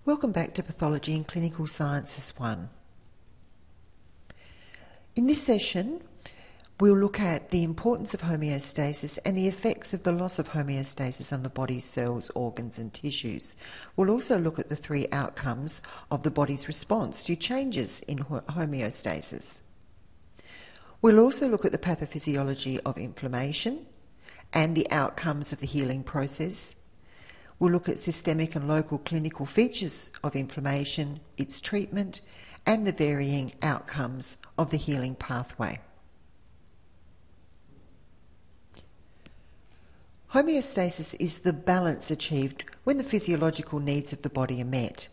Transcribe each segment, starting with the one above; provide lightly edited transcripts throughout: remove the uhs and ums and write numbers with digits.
Welcome back to Pathology and Clinical Sciences 1. In this session, we'll look at the importance of homeostasis and the effects of the loss of homeostasis on the body's cells, organs and tissues. We'll also look at the three outcomes of the body's response to changes in homeostasis. We'll also look at the pathophysiology of inflammation and the outcomes of the healing process. We'll look at systemic and local clinical features of inflammation, its treatment, and the varying outcomes of the healing pathway. Homeostasis is the balance achieved when the physiological needs of the body are met,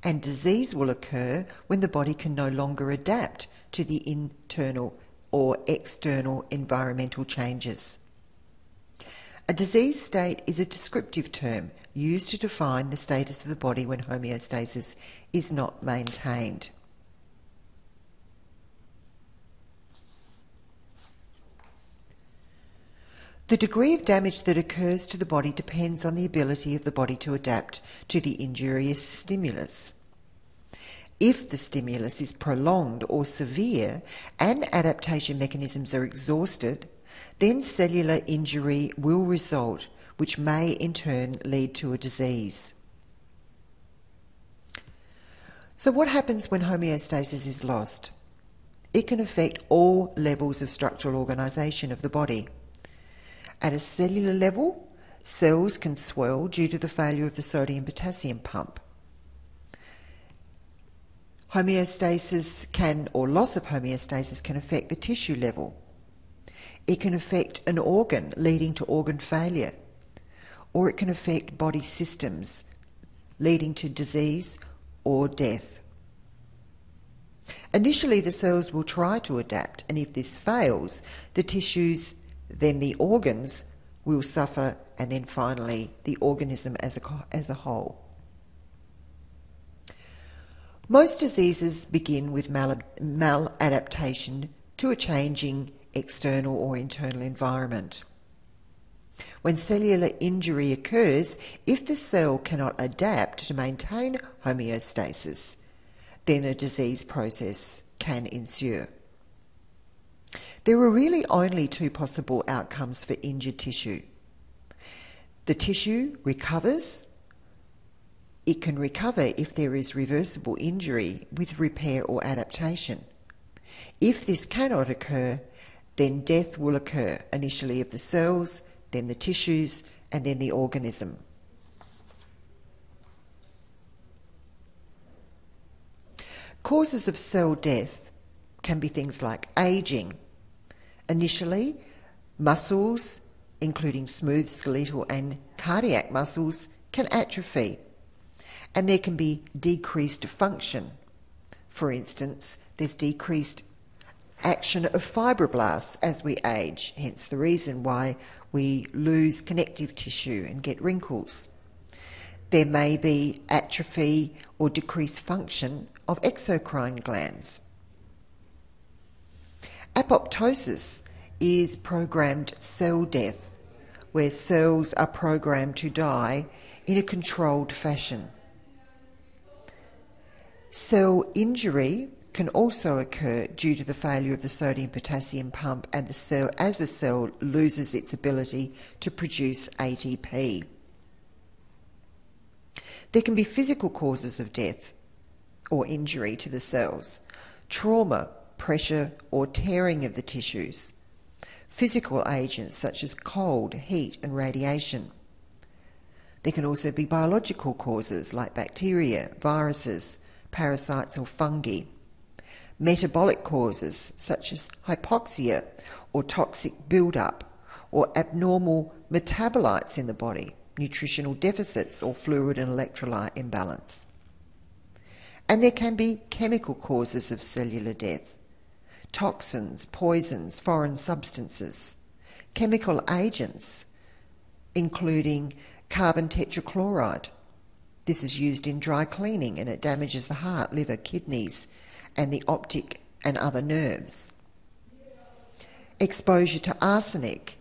and disease will occur when the body can no longer adapt to the internal or external environmental changes. A disease state is a descriptive term used to define the status of the body when homeostasis is not maintained. The degree of damage that occurs to the body depends on the ability of the body to adapt to the injurious stimulus. If the stimulus is prolonged or severe and adaptation mechanisms are exhausted, then cellular injury will result, which may in turn lead to a disease. So what happens when homeostasis is lost? It can affect all levels of structural organisation of the body. At a cellular level, cells can swell due to the failure of the sodium-potassium pump. Homeostasis can, or loss of homeostasis can affect the tissue level. It can affect an organ, leading to organ failure, or it can affect body systems, leading to disease or death. Initially, the cells will try to adapt, and if this fails, the tissues, then the organs will suffer, and then finally the organism as a whole. Most diseases begin with maladaptation to a changing external or internal environment. When cellular injury occurs, if the cell cannot adapt to maintain homeostasis, then a disease process can ensue. There are really only two possible outcomes for injured tissue. The tissue recovers. It can recover if there is reversible injury with repair or adaptation. If this cannot occur, then death will occur, initially of the cells, then the tissues, and then the organism. Causes of cell death can be things like ageing. Initially, muscles, including smooth skeletal and cardiac muscles, can atrophy, and there can be decreased function. For instance, there's decreased action of fibroblasts as we age, hence the reason why we lose connective tissue and get wrinkles. There may be atrophy or decreased function of exocrine glands. Apoptosis is programmed cell death, where cells are programmed to die in a controlled fashion. Cell injury can also occur due to the failure of the sodium-potassium pump and as the cell loses its ability to produce ATP. There can be physical causes of death or injury to the cells: trauma, pressure or tearing of the tissues, physical agents such as cold, heat and radiation. There can also be biological causes like bacteria, viruses, parasites or fungi. Metabolic causes such as hypoxia or toxic buildup, or abnormal metabolites in the body, nutritional deficits or fluid and electrolyte imbalance. And there can be chemical causes of cellular death: toxins, poisons, foreign substances, chemical agents including carbon tetrachloride. This is used in dry cleaning and it damages the heart, liver, kidneys and the optic and other nerves. Exposure to arsenic,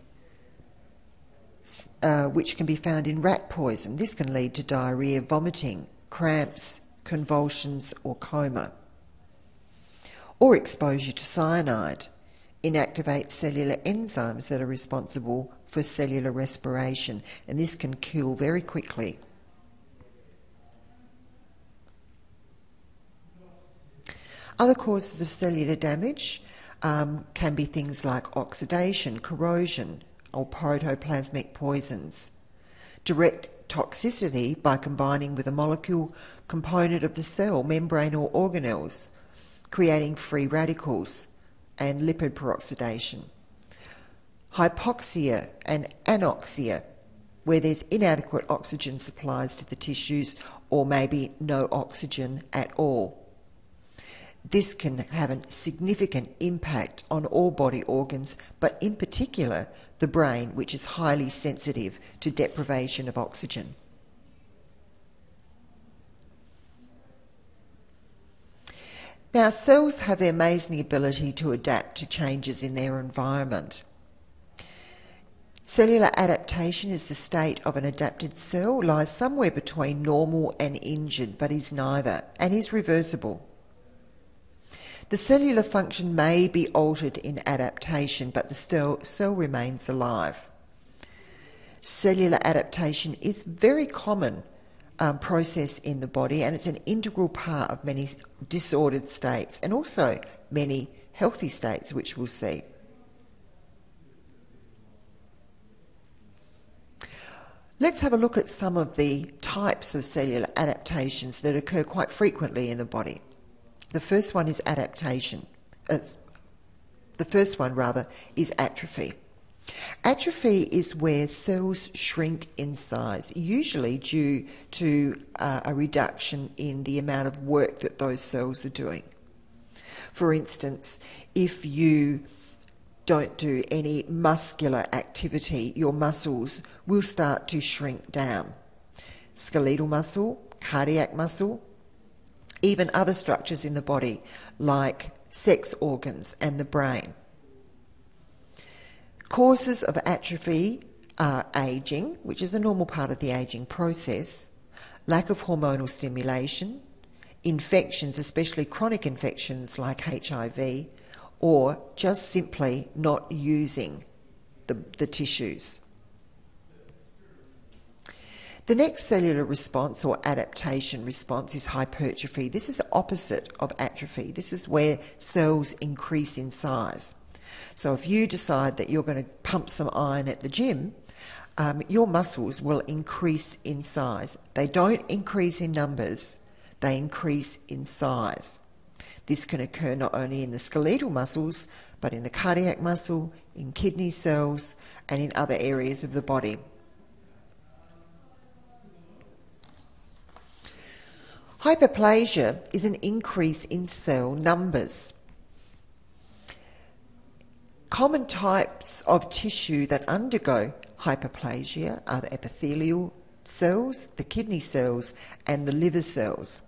which can be found in rat poison. This can lead to diarrhea, vomiting, cramps, convulsions or coma. Or exposure to cyanide inactivates cellular enzymes that are responsible for cellular respiration, and this can kill very quickly. Other causes of cellular damage can be things like oxidation, corrosion, or protoplasmic poisons. Direct toxicity by combining with a molecule component of the cell, membrane or organelles, creating free radicals and lipid peroxidation. Hypoxia and anoxia, where there's inadequate oxygen supplies to the tissues or maybe no oxygen at all. This can have a significant impact on all body organs, but in particular the brain, which is highly sensitive to deprivation of oxygen. Now, cells have the amazing ability to adapt to changes in their environment. Cellular adaptation is the state of an adapted cell, lies somewhere between normal and injured, but is neither, and is reversible. The cellular function may be altered in adaptation, but the cell remains alive. Cellular adaptation is a very common process in the body, and it's an integral part of many disordered states and also many healthy states, which we'll see. Let's have a look at some of the types of cellular adaptations that occur quite frequently in the body. The first one is adaptation. The first one, rather, is atrophy. Atrophy is where cells shrink in size, usually due to a reduction in the amount of work that those cells are doing. For instance, if you don't do any muscular activity, your muscles will start to shrink down. Skeletal muscle, cardiac muscle, even other structures in the body like sex organs and the brain. Causes of atrophy are ageing, which is a normal part of the ageing process, lack of hormonal stimulation, infections, especially chronic infections like HIV, or just simply not using the tissues. The next cellular response or adaptation response is hypertrophy. This is the opposite of atrophy. This is where cells increase in size. So if you decide that you're going to pump some iron at the gym, your muscles will increase in size. They don't increase in numbers, they increase in size. This can occur not only in the skeletal muscles, but in the cardiac muscle, in kidney cells, and in other areas of the body. Hyperplasia is an increase in cell numbers. Common types of tissue that undergo hyperplasia are the epithelial cells, the kidney cells, and the liver cells.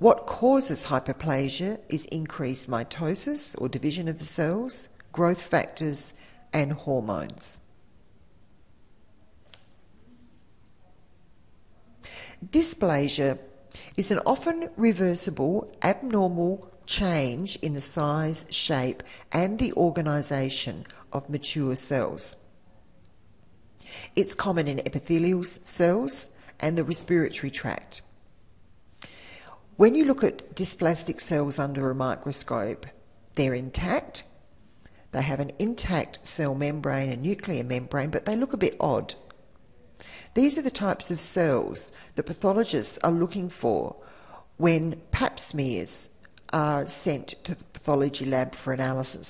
What causes hyperplasia is increased mitosis or division of the cells, growth factors, and hormones. Dysplasia is an often reversible, abnormal change in the size, shape, and the organisation of mature cells. It's common in epithelial cells and the respiratory tract. When you look at dysplastic cells under a microscope, they're intact. They have an intact cell membrane and nuclear membrane, but they look a bit odd. These are the types of cells that pathologists are looking for when pap smears are sent to the pathology lab for analysis.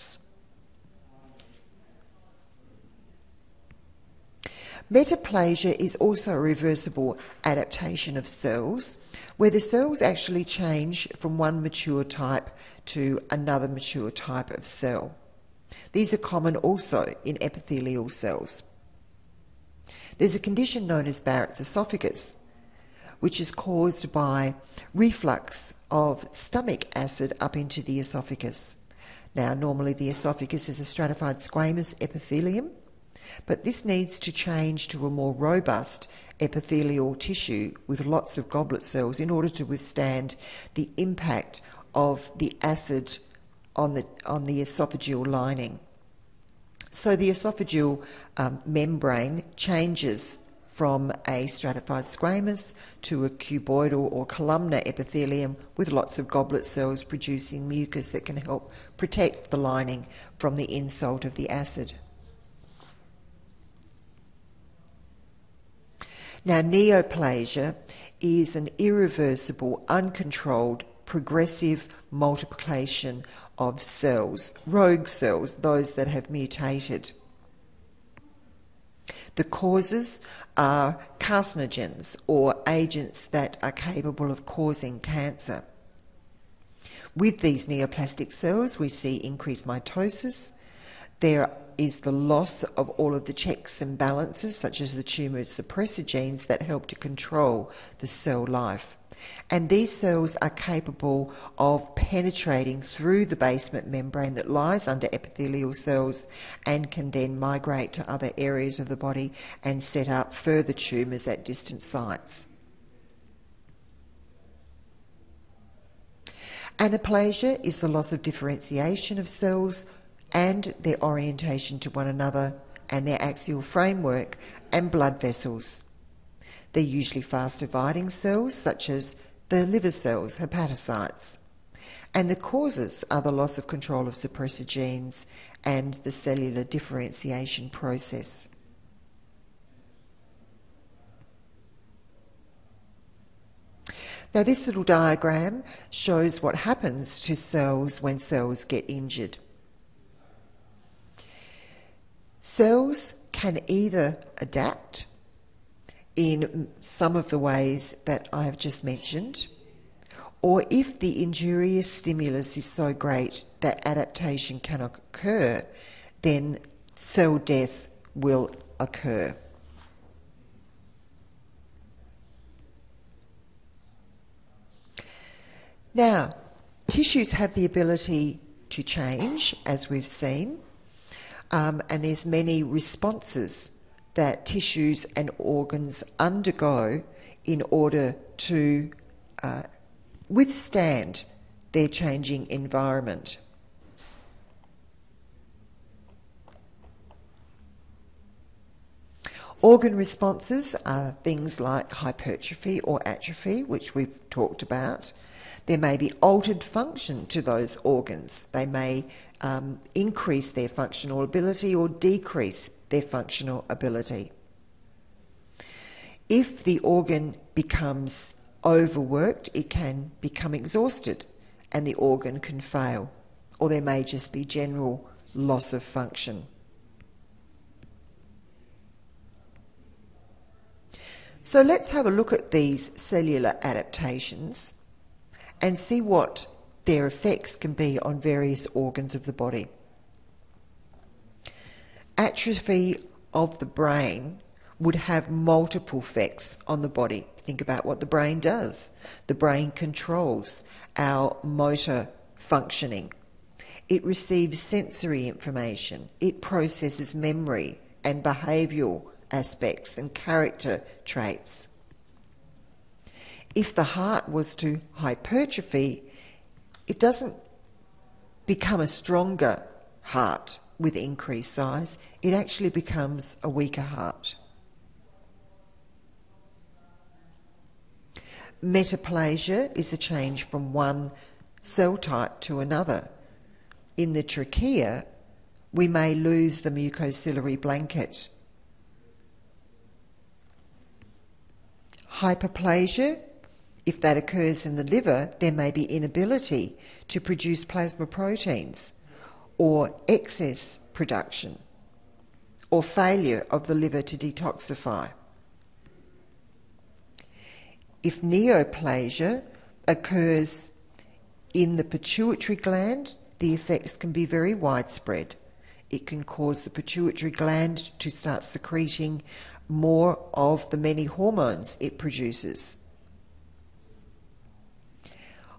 Metaplasia is also a reversible adaptation of cells, where the cells actually change from one mature type to another mature type of cell. These are common also in epithelial cells. There's a condition known as Barrett's esophagus, which is caused by reflux of stomach acid up into the esophagus. Now, normally the esophagus is a stratified squamous epithelium, But this needs to change to a more robust epithelial tissue with lots of goblet cells in order to withstand the impact of the acid on the esophageal lining. So the esophageal membrane changes from a stratified squamous to a cuboidal or columnar epithelium with lots of goblet cells producing mucus that can help protect the lining from the insult of the acid. Now, neoplasia is an irreversible, uncontrolled, progressive multiplication of cells, rogue cells, those that have mutated. The causes are carcinogens, or agents that are capable of causing cancer. With these neoplastic cells, we see increased mitosis. There is the loss of all of the checks and balances, such as the tumour suppressor genes that help to control the cell life. And these cells are capable of penetrating through the basement membrane that lies under epithelial cells and can then migrate to other areas of the body and set up further tumours at distant sites. Anaplasia is the loss of differentiation of cells and their orientation to one another and their axial framework and blood vessels. They're usually fast-dividing cells, such as the liver cells, hepatocytes. And the causes are the loss of control of suppressor genes and the cellular differentiation process. Now, this little diagram shows what happens to cells when cells get injured. Cells can either adapt in some of the ways that I have just mentioned, or if the injurious stimulus is so great that adaptation cannot occur, then cell death will occur. Now, tissues have the ability to change, as we've seen, and there's many responses that tissues and organs undergo in order to withstand their changing environment. Organ responses are things like hypertrophy or atrophy, which we've talked about. There may be altered function to those organs. They may increase their functional ability or decrease their functional ability. If the organ becomes overworked, it can become exhausted and the organ can fail, or there may just be general loss of function. So let's have a look at these cellular adaptations and see what their effects can be on various organs of the body. Atrophy of the brain would have multiple effects on the body. Think about what the brain does. The brain controls our motor functioning. It receives sensory information. It processes memory and behavioural aspects and character traits. If the heart was to hypertrophy, it doesn't become a stronger heart with increased size. It actually becomes a weaker heart. Metaplasia is a change from one cell type to another. In the trachea, we may lose the mucociliary blanket. Hyperplasia, if that occurs in the liver, there may be inability to produce plasma proteins, or excess production, or failure of the liver to detoxify. If neoplasia occurs in the pituitary gland, the effects can be very widespread. It can cause the pituitary gland to start secreting more of the many hormones it produces.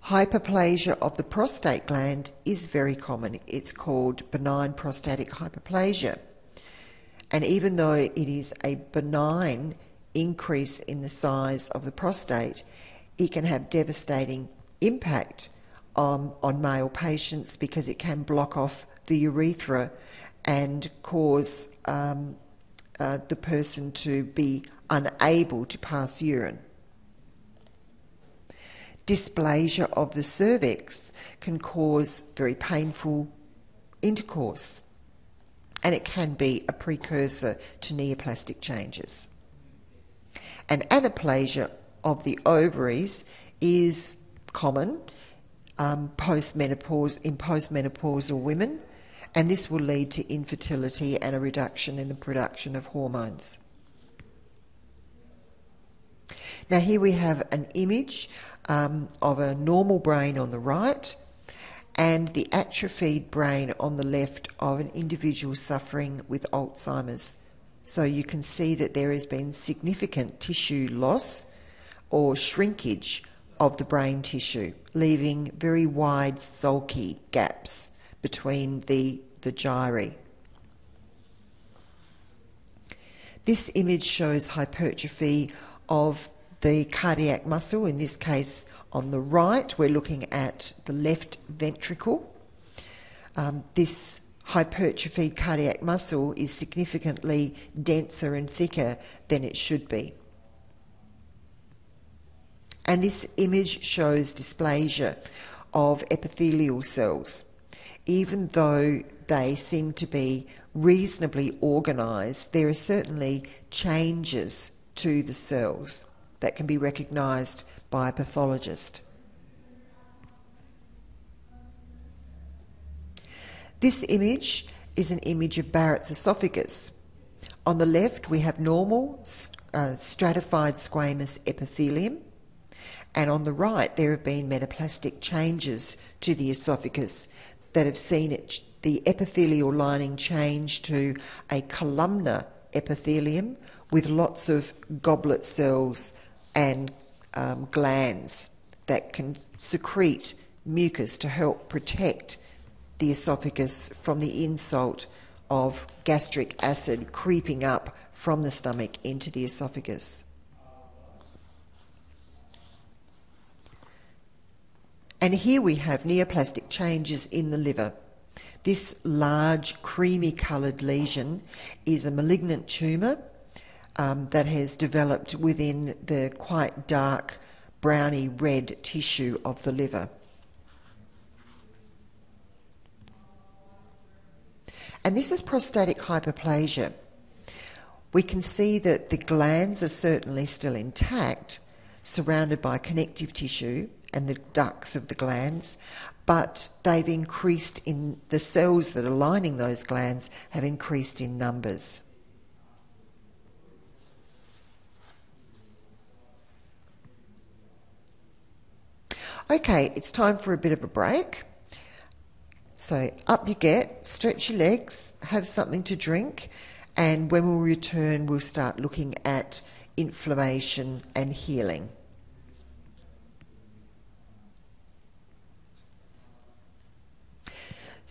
Hyperplasia of the prostate gland is very common. It's called benign prostatic hyperplasia. And even though it is a benign increase in the size of the prostate, it can have devastating impact on male patients because it can block off the urethra and cause the person to be unable to pass urine. Dysplasia of the cervix can cause very painful intercourse, and it can be a precursor to neoplastic changes. And anaplasia of the ovaries is common in postmenopausal women, and this will lead to infertility and a reduction in the production of hormones. Now here we have an image of a normal brain on the right and the atrophied brain on the left of an individual suffering with Alzheimer's. So you can see that there has been significant tissue loss or shrinkage of the brain tissue, leaving very wide sulky gaps between the gyri. This image shows hypertrophy of the cardiac muscle. In this case, on the right, we're looking at the left ventricle. This hypertrophied cardiac muscle is significantly denser and thicker than it should be. And this image shows dysplasia of epithelial cells. Even though they seem to be reasonably organised, there are certainly changes to the cells that can be recognised by a pathologist. This image is an image of Barrett's esophagus. On the left we have normal stratified squamous epithelium, and on the right there have been metaplastic changes to the esophagus that have seen the epithelial lining change to a columnar epithelium with lots of goblet cells and glands that can secrete mucus to help protect the esophagus from the insult of gastric acid creeping up from the stomach into the esophagus. And here we have neoplastic changes in the liver. This large creamy coloured lesion is a malignant tumour that has developed within the quite dark browny red tissue of the liver. And this is prostatic hyperplasia. We can see that the glands are certainly still intact, surrounded by connective tissue and the ducts of the glands, but they've increased in the cells that are lining those glands have increased in numbers. Okay, it's time for a bit of a break. So up you get, stretch your legs, have something to drink, and when we return we'll start looking at inflammation and healing.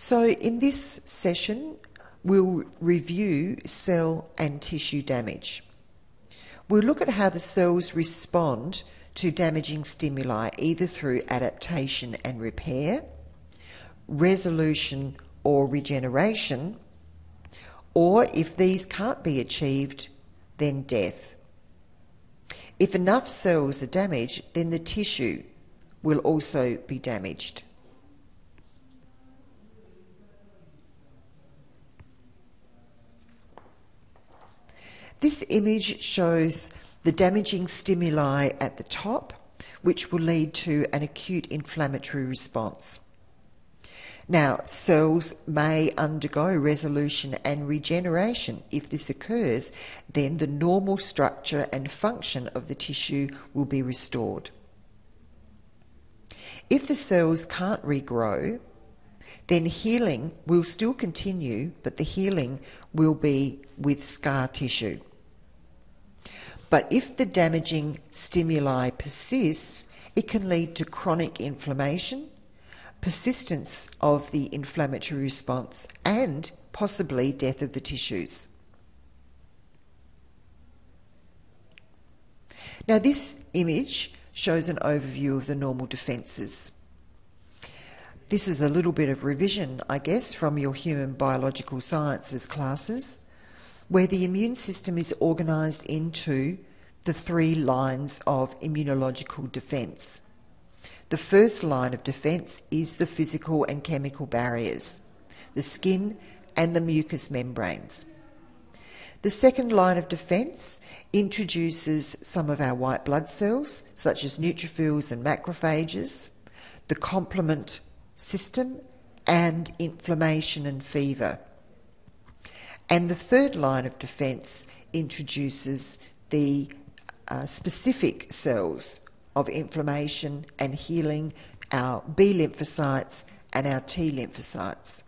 So in this session we'll review cell and tissue damage. We'll look at how the cells respond to damaging stimuli, either through adaptation and repair, resolution or regeneration, or if these can't be achieved, then death. If enough cells are damaged, then the tissue will also be damaged. This image shows the damaging stimuli at the top, which will lead to an acute inflammatory response. Now, cells may undergo resolution and regeneration. If this occurs, then the normal structure and function of the tissue will be restored. If the cells can't regrow, then healing will still continue, but the healing will be with scar tissue. But if the damaging stimuli persists, it can lead to chronic inflammation, persistence of the inflammatory response, and possibly death of the tissues. Now this image shows an overview of the normal defences. This is a little bit of revision, I guess, from your human biological sciences classes, where the immune system is organised into the 3 lines of immunological defence. The first line of defence is the physical and chemical barriers, the skin and the mucous membranes. The second line of defence introduces some of our white blood cells, such as neutrophils and macrophages, the complement system, and inflammation and fever. And the third line of defence introduces the specific cells of inflammation and healing, our B lymphocytes and our T lymphocytes.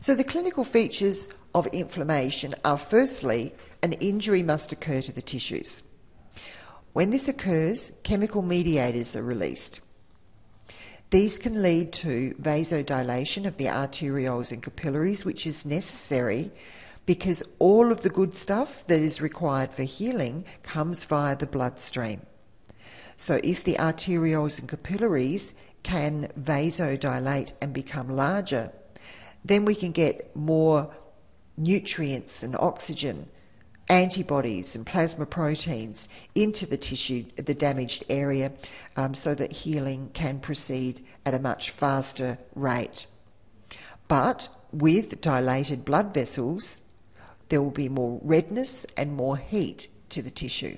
So the clinical features of inflammation are, firstly, an injury must occur to the tissues. When this occurs, chemical mediators are released. These can lead to vasodilation of the arterioles and capillaries, which is necessary because all of the good stuff that is required for healing comes via the bloodstream. So if the arterioles and capillaries can vasodilate and become larger, then we can get more nutrients and oxygen, antibodies and plasma proteins into the tissue, the damaged area, so that healing can proceed at a much faster rate. But with dilated blood vessels, there will be more redness and more heat to the tissue.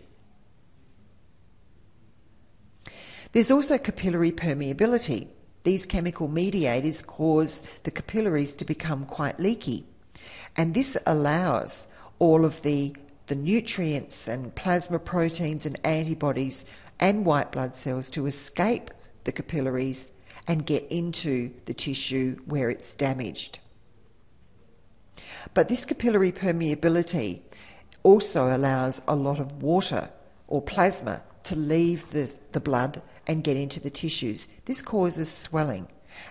There's also capillary permeability. These chemical mediators cause the capillaries to become quite leaky, and this allows all of the nutrients and plasma proteins and antibodies and white blood cells to escape the capillaries and get into the tissue where it's damaged. But this capillary permeability also allows a lot of water or plasma to leave the blood and get into the tissues. This causes swelling,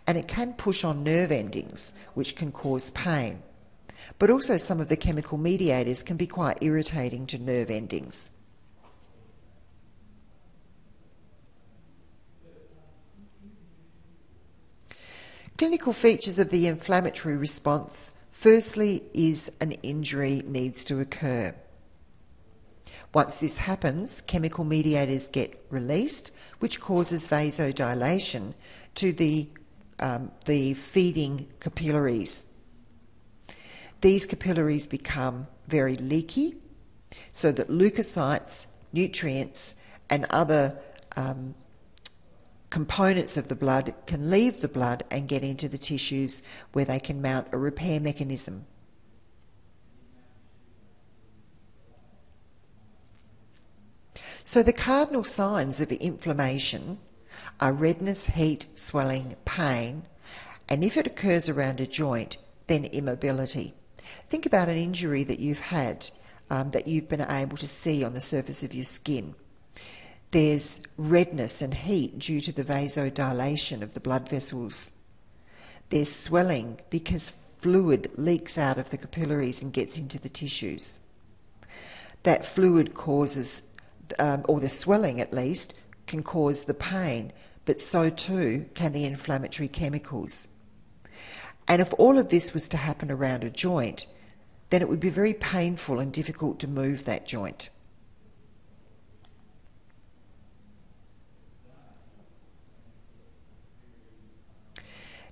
and it can push on nerve endings, which can cause pain. But also some of the chemical mediators can be quite irritating to nerve endings. Clinical features of the inflammatory response, firstly, is an injury needs to occur. Once this happens, chemical mediators get released, which causes vasodilation to the feeding capillaries. These capillaries become very leaky, so that leukocytes, nutrients and other components of the blood can leave the blood and get into the tissues where they can mount a repair mechanism. So the cardinal signs of inflammation are redness, heat, swelling, pain, and if it occurs around a joint, then immobility. Think about an injury that you've had that you've been able to see on the surface of your skin. There's redness and heat due to the vasodilation of the blood vessels. There's swelling because fluid leaks out of the capillaries and gets into the tissues. That fluid causes, or the swelling at least, can cause the pain, but so too can the inflammatory chemicals. And if all of this was to happen around a joint, then it would be very painful and difficult to move that joint.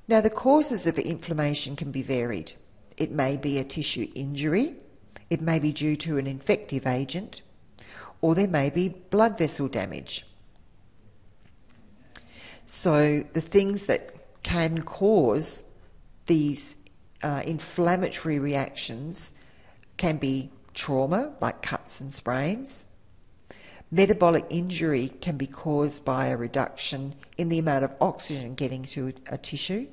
Now, the causes of inflammation can be varied. It may be a tissue injury, it may be due to an infective agent, or there may be blood vessel damage. So the things that can cause these inflammatory reactions can be trauma, like cuts and sprains. Metabolic injury can be caused by a reduction in the amount of oxygen getting to a tissue.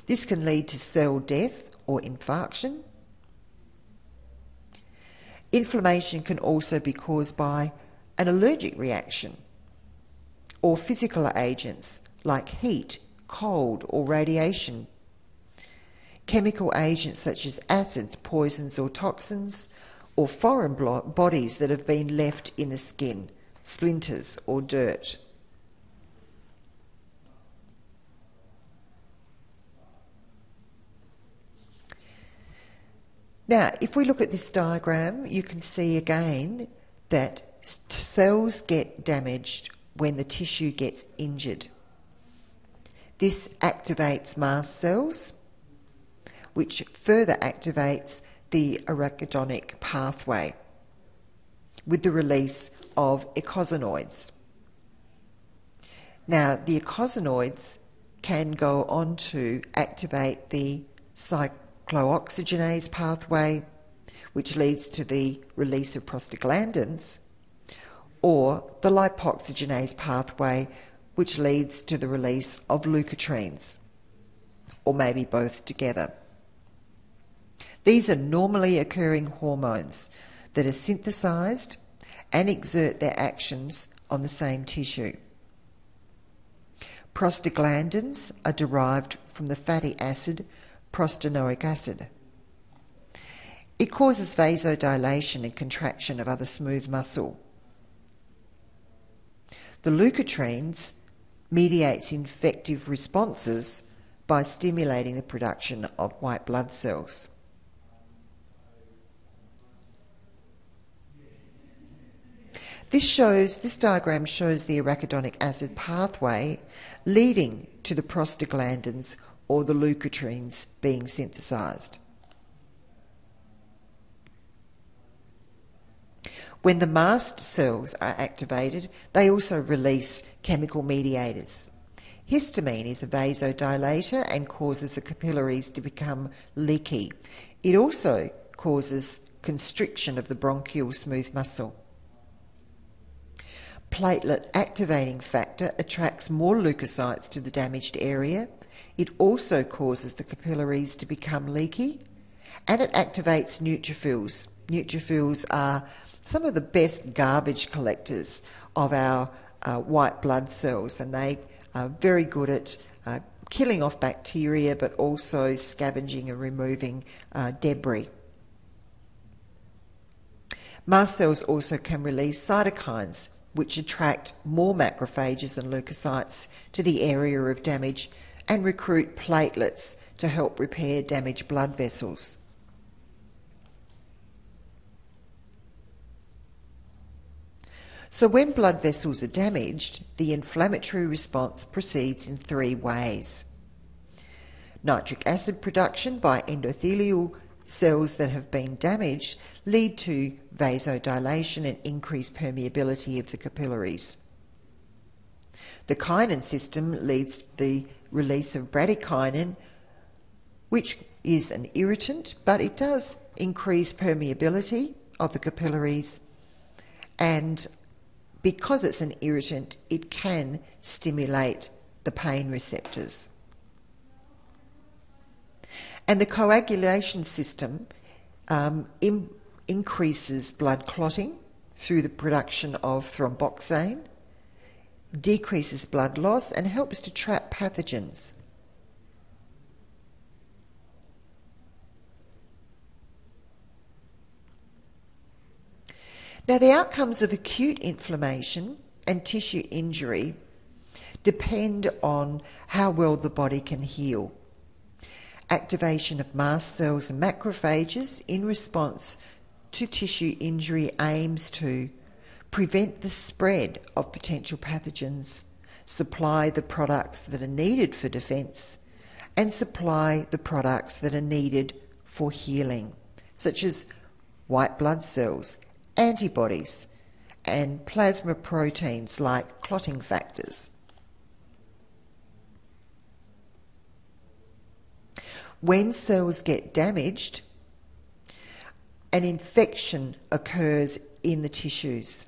This can lead to cell death or infarction. Inflammation can also be caused by an allergic reaction or physical agents like heat, cold or radiation chemical agents such as acids, poisons or toxins, or foreign bodies that have been left in the skin, splinters or dirt. Now, if we look at this diagram, you can see again that cells get damaged when the tissue gets injured. This activates mast cells, which further activates the arachidonic pathway with the release of eicosanoids. Now, the eicosanoids can go on to activate the cyclooxygenase pathway, which leads to the release of prostaglandins, or the lipoxygenase pathway, which leads to the release of leukotrienes, or maybe both together. These are normally occurring hormones that are synthesized and exert their actions on the same tissue. Prostaglandins are derived from the fatty acid prostanoic acid. It causes vasodilation and contraction of other smooth muscle. The leukotrienes mediates infective responses by stimulating the production of white blood cells. This diagram shows the arachidonic acid pathway leading to the prostaglandins or the leukotrienes being synthesized. When the mast cells are activated, they also release chemical mediators. Histamine is a vasodilator and causes the capillaries to become leaky. It also causes constriction of the bronchial smooth muscle. Platelet activating factor attracts more leukocytes to the damaged area. It also causes the capillaries to become leaky, and it activates neutrophils. Neutrophils are some of the best garbage collectors of our white blood cells, and they are very good at killing off bacteria, but also scavenging and removing debris. Mast cells also can release cytokines, which attract more macrophages and leukocytes to the area of damage and recruit platelets to help repair damaged blood vessels. So when blood vessels are damaged, the inflammatory response proceeds in three ways. Nitric acid production by endothelial cells that have been damaged lead to vasodilation and increased permeability of the capillaries. The kinin system leads to the release of bradykinin, which is an irritant, but it does increase permeability of the capillaries, and because it's an irritant, it can stimulate the pain receptors. And the coagulation system increases blood clotting through the production of thromboxane, decreases blood loss, and helps to trap pathogens. Now, the outcomes of acute inflammation and tissue injury depend on how well the body can heal. Activation of mast cells and macrophages in response to tissue injury aims to prevent the spread of potential pathogens, supply the products that are needed for defence, and supply the products that are needed for healing, such as white blood cells, antibodies, and plasma proteins like clotting factors. When cells get damaged, an infection occurs in the tissues.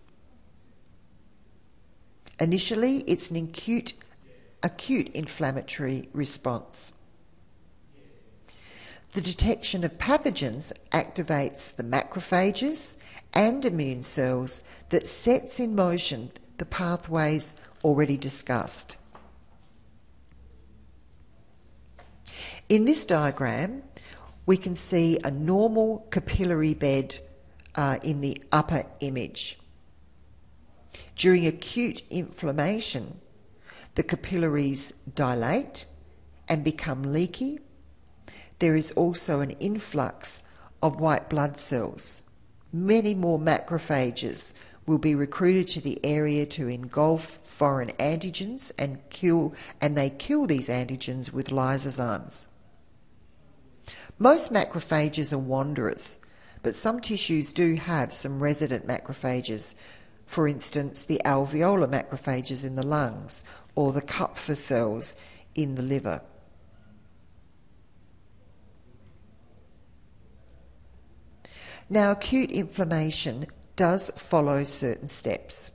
Initially, it's an acute inflammatory response. The detection of pathogens activates the macrophages and immune cells that sets in motion the pathways already discussed. In this diagram, we can see a normal capillary bed in the upper image. During acute inflammation, the capillaries dilate and become leaky. There is also an influx of white blood cells. Many more macrophages will be recruited to the area to engulf foreign antigens and they kill these antigens with lysozymes. Most macrophages are wanderers, but some tissues do have some resident macrophages. For instance, the alveolar macrophages in the lungs or the Kupffer cells in the liver. Now, acute inflammation does follow certain steps.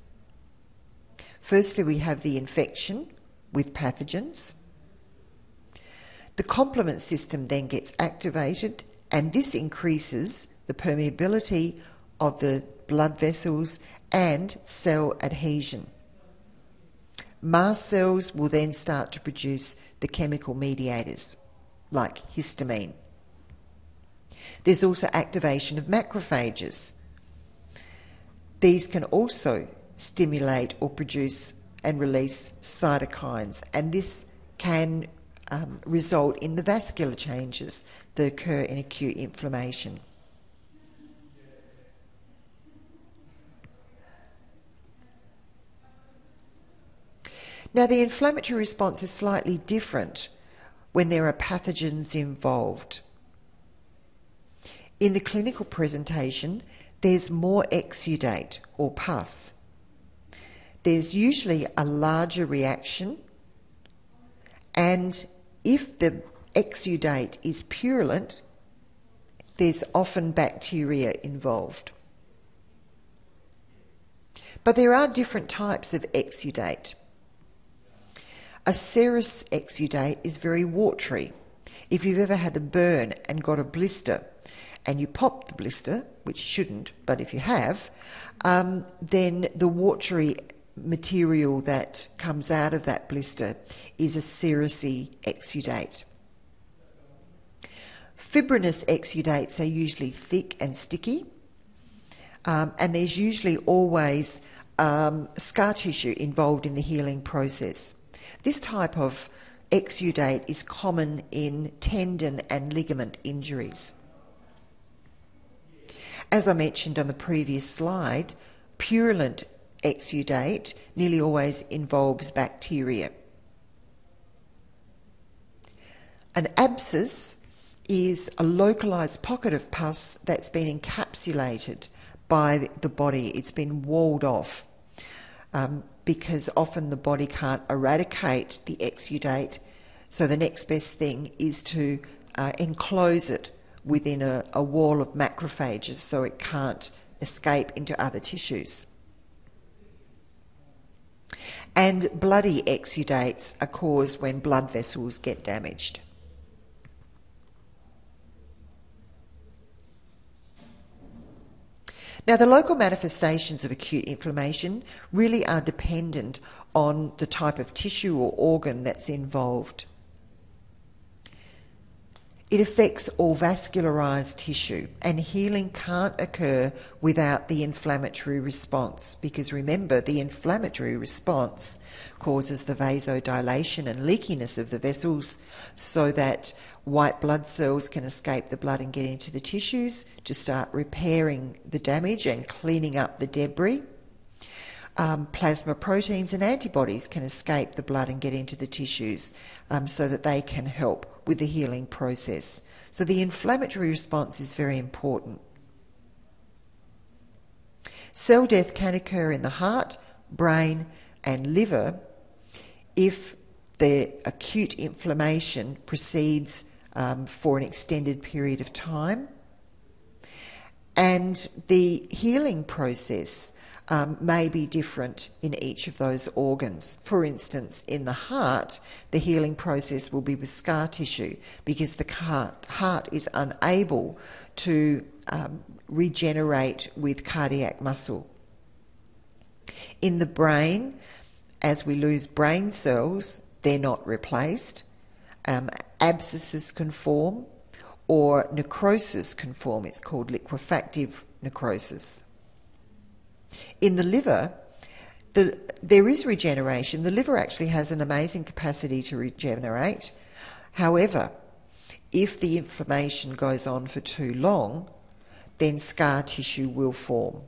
Firstly, we have the infection with pathogens. The complement system then gets activated, and this increases the permeability of the blood vessels and cell adhesion. Mast cells will then start to produce the chemical mediators, like histamine. There's also activation of macrophages. These can also stimulate or produce and release cytokines, and this can result in the vascular changes that occur in acute inflammation. Now, the inflammatory response is slightly different when there are pathogens involved. In the clinical presentation, there's more exudate or pus. There's usually a larger reaction, and if the exudate is purulent, there's often bacteria involved. But there are different types of exudate. A serous exudate is very watery. If you've ever had a burn and got a blister, and you pop the blister, which you shouldn't, but if you have, then the watery material that comes out of that blister is a serous exudate. Fibrinous exudates are usually thick and sticky, and there's usually always scar tissue involved in the healing process. This type of exudate is common in tendon and ligament injuries. As I mentioned on the previous slide, purulent exudate nearly always involves bacteria. An abscess is a localised pocket of pus that's been encapsulated by the body. It's been walled off because often the body can't eradicate the exudate, so the next best thing is to enclose it within a wall of macrophages so it can't escape into other tissues. And bloody exudates are caused when blood vessels get damaged. Now, the local manifestations of acute inflammation really are dependent on the type of tissue or organ that's involved. It affects all vascularised tissue, and healing can't occur without the inflammatory response, because remember, the inflammatory response causes the vasodilation and leakiness of the vessels so that white blood cells can escape the blood and get into the tissues to start repairing the damage and cleaning up the debris. Plasma proteins and antibodies can escape the blood and get into the tissues so that they can help with the healing process. So the inflammatory response is very important. Cell death can occur in the heart, brain and liver if the acute inflammation proceeds for an extended period of time, and the healing process may be different in each of those organs. For instance, in the heart, the healing process will be with scar tissue because the heart is unable to regenerate with cardiac muscle. In the brain, as we lose brain cells, they're not replaced. Abscesses can form, or necrosis can form. It's called liquefactive necrosis. In the liver, there is regeneration. The liver actually has an amazing capacity to regenerate. However, if the inflammation goes on for too long, then scar tissue will form.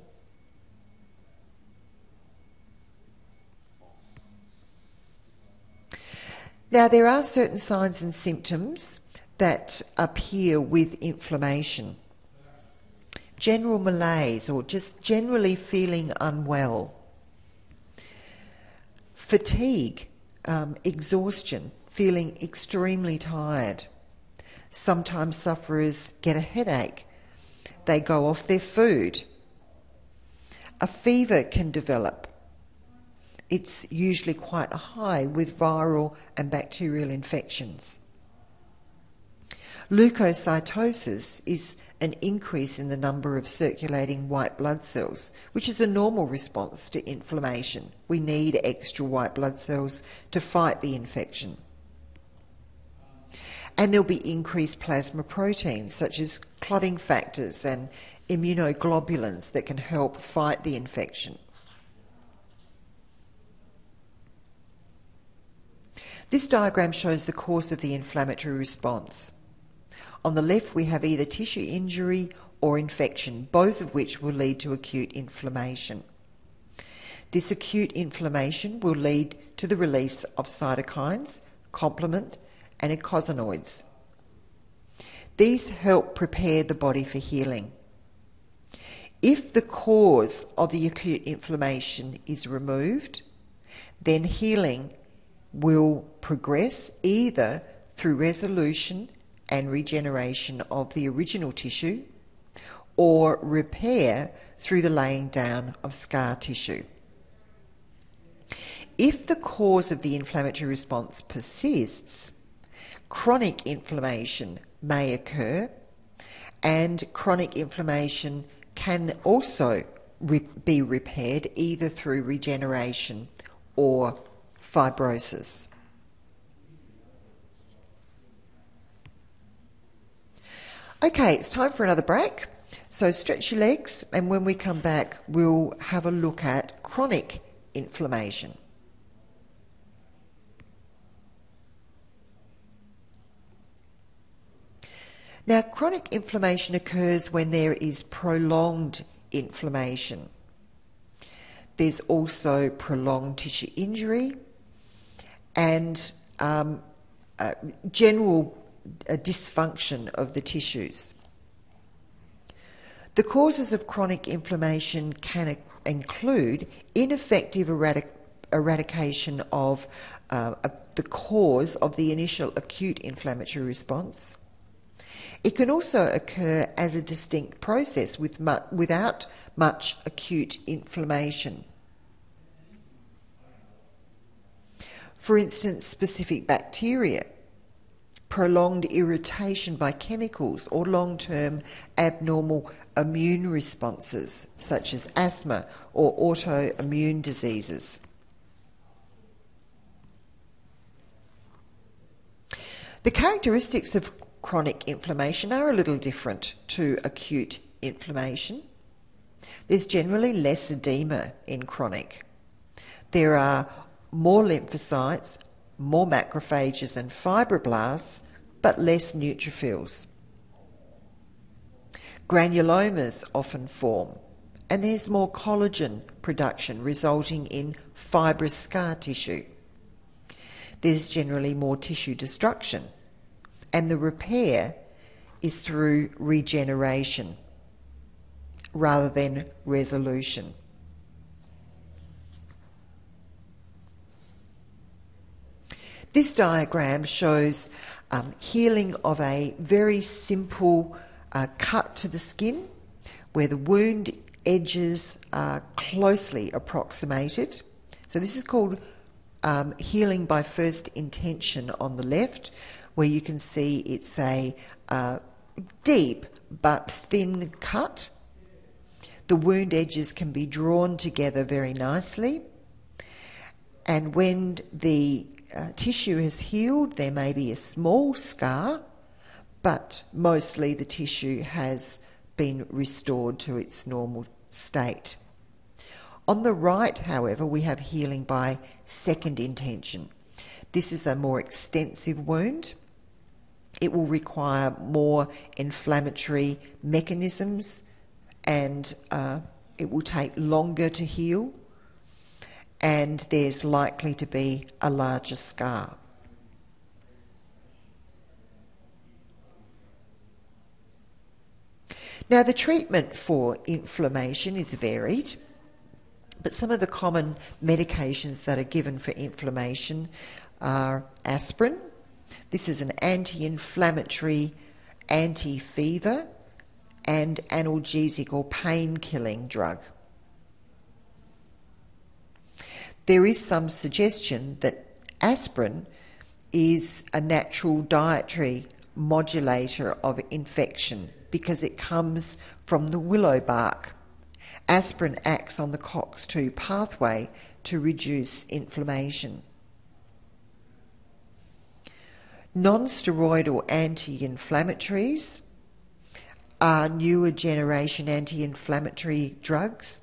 Now, there are certain signs and symptoms that appear with inflammation. General malaise, or just generally feeling unwell. Fatigue, exhaustion, feeling extremely tired. Sometimes sufferers get a headache. They go off their food. A fever can develop. It's usually quite high with viral and bacterial infections. Leukocytosis is an increase in the number of circulating white blood cells, which is a normal response to inflammation. We need extra white blood cells to fight the infection. And there'll be increased plasma proteins such as clotting factors and immunoglobulins that can help fight the infection. This diagram shows the course of the inflammatory response. On the left we have either tissue injury or infection, both of which will lead to acute inflammation. This acute inflammation will lead to the release of cytokines, complement and eicosanoids. These help prepare the body for healing. If the cause of the acute inflammation is removed, then healing will progress either through resolution and regeneration of the original tissue or repair through the laying down of scar tissue. If the cause of the inflammatory response persists, chronic inflammation may occur, and chronic inflammation can also be repaired either through regeneration or fibrosis. Okay, it's time for another break. So stretch your legs, and when we come back, we'll have a look at chronic inflammation. Now, chronic inflammation occurs when there is prolonged inflammation. There's also prolonged tissue injury and general dysfunction of the tissues. The causes of chronic inflammation can include ineffective eradication of the cause of the initial acute inflammatory response. It can also occur as a distinct process without much acute inflammation. For instance, specific bacteria, prolonged irritation by chemicals, or long-term abnormal immune responses such as asthma or autoimmune diseases. The characteristics of chronic inflammation are a little different to acute inflammation. There's generally less edema in chronic. There are more lymphocytes, more macrophages and fibroblasts, but less neutrophils. Granulomas often form, and there's more collagen production, resulting in fibrous scar tissue. There's generally more tissue destruction, and the repair is through regeneration rather than resolution. This diagram shows healing of a very simple cut to the skin where the wound edges are closely approximated. So this is called healing by first intention on the left, where you can see it's a deep but thin cut. The wound edges can be drawn together very nicely, and when the tissue has healed, there may be a small scar, but mostly the tissue has been restored to its normal state. On the right, however, we have healing by second intention. This is a more extensive wound. It will require more inflammatory mechanisms, and it will take longer to heal, and there's likely to be a larger scar. Now, the treatment for inflammation is varied, but some of the common medications that are given for inflammation are aspirin. This is an anti-inflammatory, anti-fever and analgesic or pain-killing drug. There is some suggestion that aspirin is a natural dietary modulator of infection because it comes from the willow bark. Aspirin acts on the COX-2 pathway to reduce inflammation. Non-steroidal anti-inflammatories are newer generation anti-inflammatory drugs,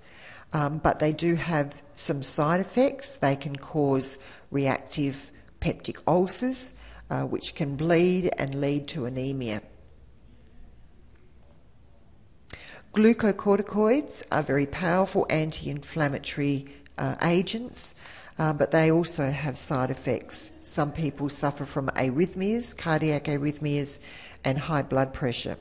but they do have some side effects. They can cause reactive peptic ulcers, which can bleed and lead to anemia. Glucocorticoids are very powerful anti-inflammatory agents, but they also have side effects. Some people suffer from arrhythmias, cardiac arrhythmias, and high blood pressure.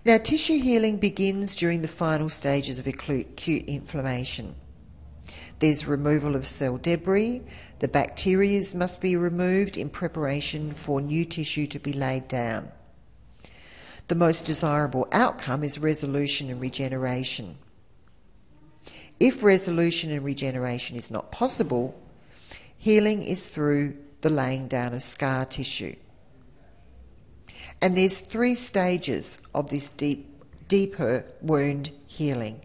Now, tissue healing begins during the final stages of acute inflammation. There's removal of cell debris. The bacteria must be removed in preparation for new tissue to be laid down. The most desirable outcome is resolution and regeneration. If resolution and regeneration is not possible, healing is through the laying down of scar tissue. And there's 3 stages of this deeper wound healing: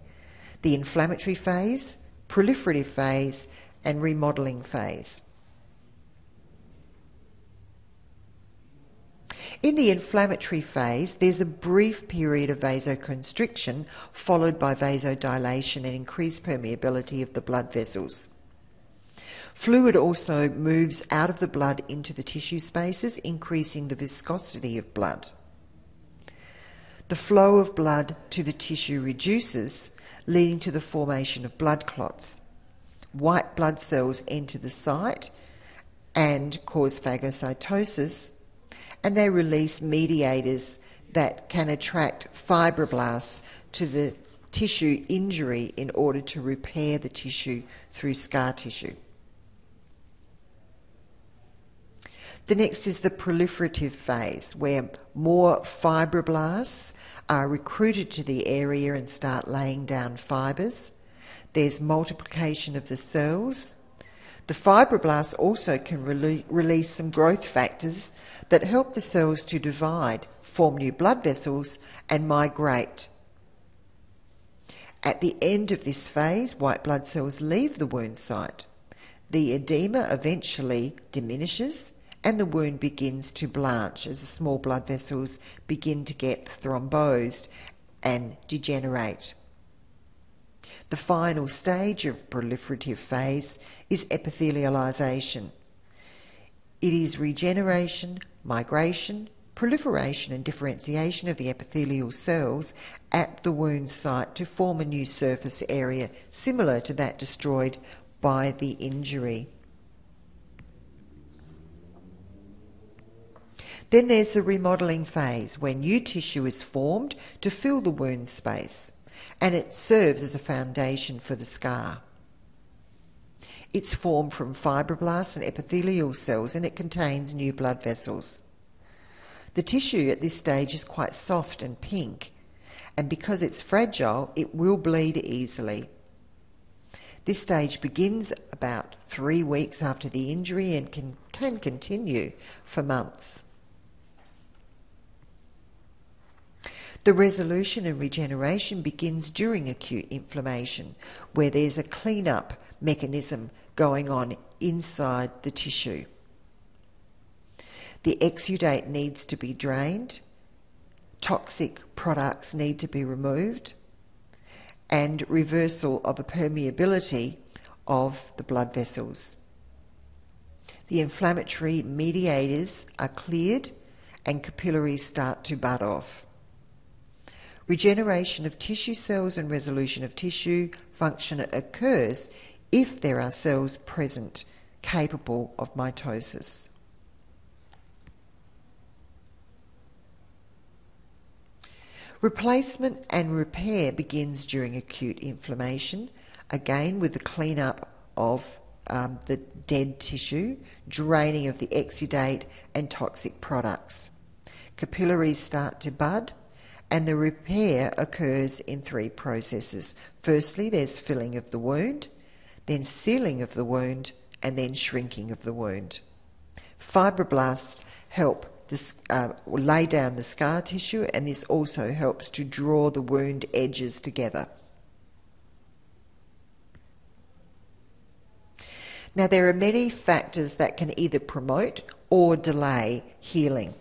the inflammatory phase, proliferative phase, and remodelling phase. In the inflammatory phase, there's a brief period of vasoconstriction followed by vasodilation and increased permeability of the blood vessels. Fluid also moves out of the blood into the tissue spaces, increasing the viscosity of blood. The flow of blood to the tissue reduces, leading to the formation of blood clots. White blood cells enter the site and cause phagocytosis, and they release mediators that can attract fibroblasts to the tissue injury in order to repair the tissue through scar tissue. The next is the proliferative phase, where more fibroblasts are recruited to the area and start laying down fibres. There's multiplication of the cells. The fibroblasts also can release some growth factors that help the cells to divide, form new blood vessels, and migrate. At the end of this phase, white blood cells leave the wound site. The edema eventually diminishes, and the wound begins to blanch as the small blood vessels begin to get thrombosed and degenerate. The final stage of proliferative phase is epithelialization. It is regeneration, migration, proliferation and differentiation of the epithelial cells at the wound site to form a new surface area similar to that destroyed by the injury. Then there's the remodelling phase, where new tissue is formed to fill the wound space, and it serves as a foundation for the scar. It's formed from fibroblasts and epithelial cells, and it contains new blood vessels. The tissue at this stage is quite soft and pink, and because it's fragile, it will bleed easily. This stage begins about 3 weeks after the injury and can continue for months. The resolution and regeneration begins during acute inflammation, where there's a clean-up mechanism going on inside the tissue. The exudate needs to be drained, toxic products need to be removed, and reversal of the permeability of the blood vessels. The inflammatory mediators are cleared and capillaries start to bud off. Regeneration of tissue cells and resolution of tissue function occurs if there are cells present capable of mitosis. Replacement and repair begins during acute inflammation, again with the clean-up of the dead tissue, draining of the exudate and toxic products. Capillaries start to bud, and the repair occurs in 3 processes. Firstly, there's filling of the wound, then sealing of the wound, and then shrinking of the wound. Fibroblasts help lay down the scar tissue, and this also helps to draw the wound edges together. Now, there are many factors that can either promote or delay healing.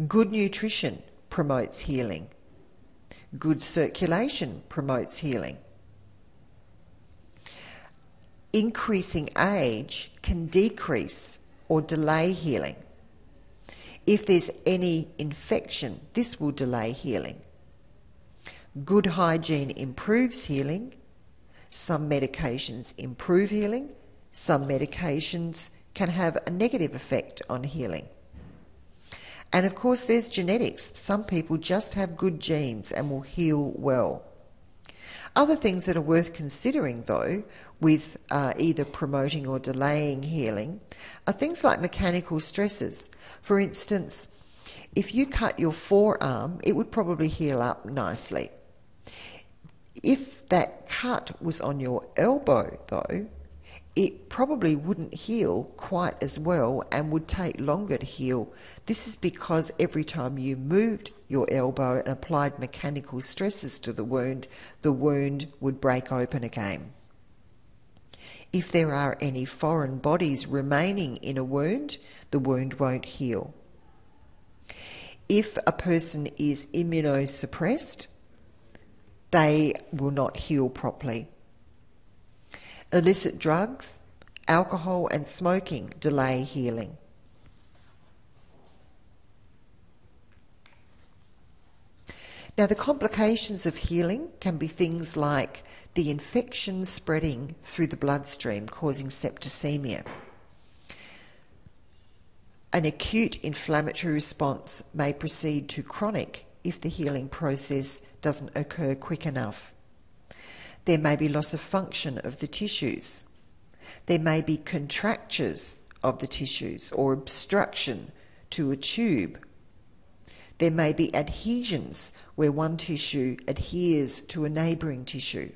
Good nutrition promotes healing. Good circulation promotes healing. Increasing age can decrease or delay healing. If there's any infection, this will delay healing. Good hygiene improves healing. Some medications improve healing. Some medications can have a negative effect on healing. And of course, there's genetics. Some people just have good genes and will heal well. Other things that are worth considering, though, with either promoting or delaying healing are things like mechanical stresses. For instance, if you cut your forearm, it would probably heal up nicely. If that cut was on your elbow, though, it probably wouldn't heal quite as well and would take longer to heal. This is because every time you moved your elbow and applied mechanical stresses to the wound would break open again. If there are any foreign bodies remaining in a wound, the wound won't heal. If a person is immunosuppressed, they will not heal properly. Illicit drugs, alcohol and smoking delay healing. Now, the complications of healing can be things like the infection spreading through the bloodstream, causing septicemia. An acute inflammatory response may proceed to chronic if the healing process doesn't occur quick enough. There may be loss of function of the tissues. There may be contractures of the tissues or obstruction to a tube. There may be adhesions where one tissue adheres to a neighbouring tissue.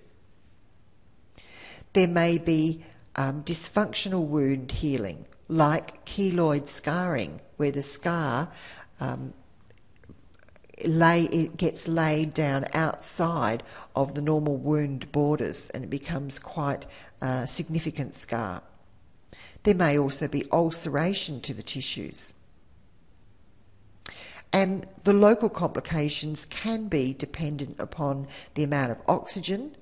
There may be dysfunctional wound healing, like keloid scarring, where the scar it gets laid down outside of the normal wound borders and it becomes quite a significant scar. There may also be ulceration to the tissues. And the local complications can be dependent upon the amount of oxygen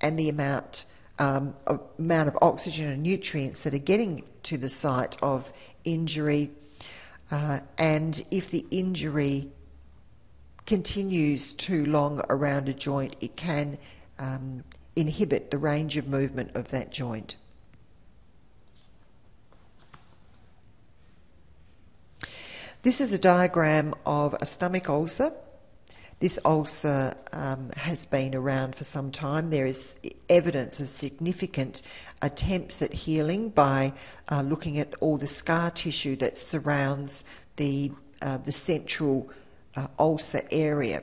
and the amount of oxygen and nutrients that are getting to the site of injury, and if the injury continues too long around a joint, it can inhibit the range of movement of that joint. This is a diagram of a stomach ulcer. This ulcer has been around for some time. There is evidence of significant attempts at healing by looking at all the scar tissue that surrounds the central ulcer area.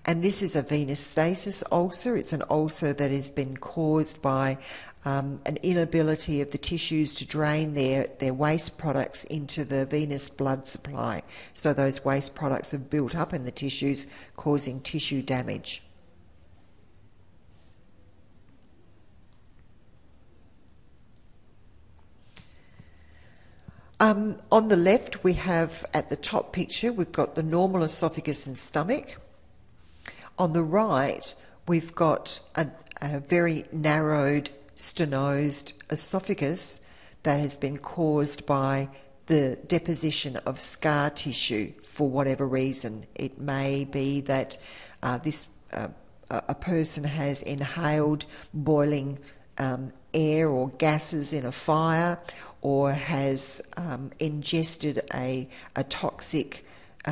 And this is a venous stasis ulcer. It's an ulcer that has been caused by an inability of the tissues to drain their waste products into the venous blood supply. So those waste products have built up in the tissues, causing tissue damage. On the left, we have, at the top picture, we've got the normal esophagus and stomach. On the right, we've got a very narrowed, stenosed esophagus that has been caused by the deposition of scar tissue for whatever reason. It may be that a person has inhaled boiling air or gases in a fire, or has ingested a toxic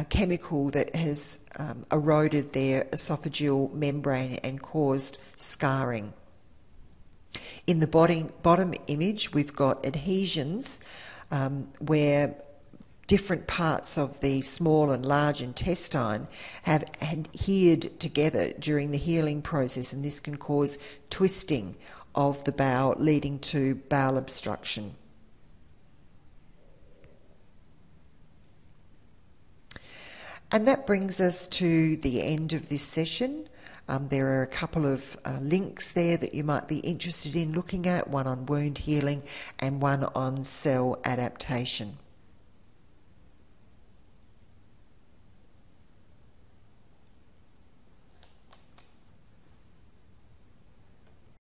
chemical that has eroded their esophageal membrane and caused scarring. In the bottom image, we've got adhesions where different parts of the small and large intestine have adhered together during the healing process, and this can cause twisting of the bowel, leading to bowel obstruction. And that brings us to the end of this session. There are a couple of links there that you might be interested in looking at, one on wound healing and one on cell adaptation.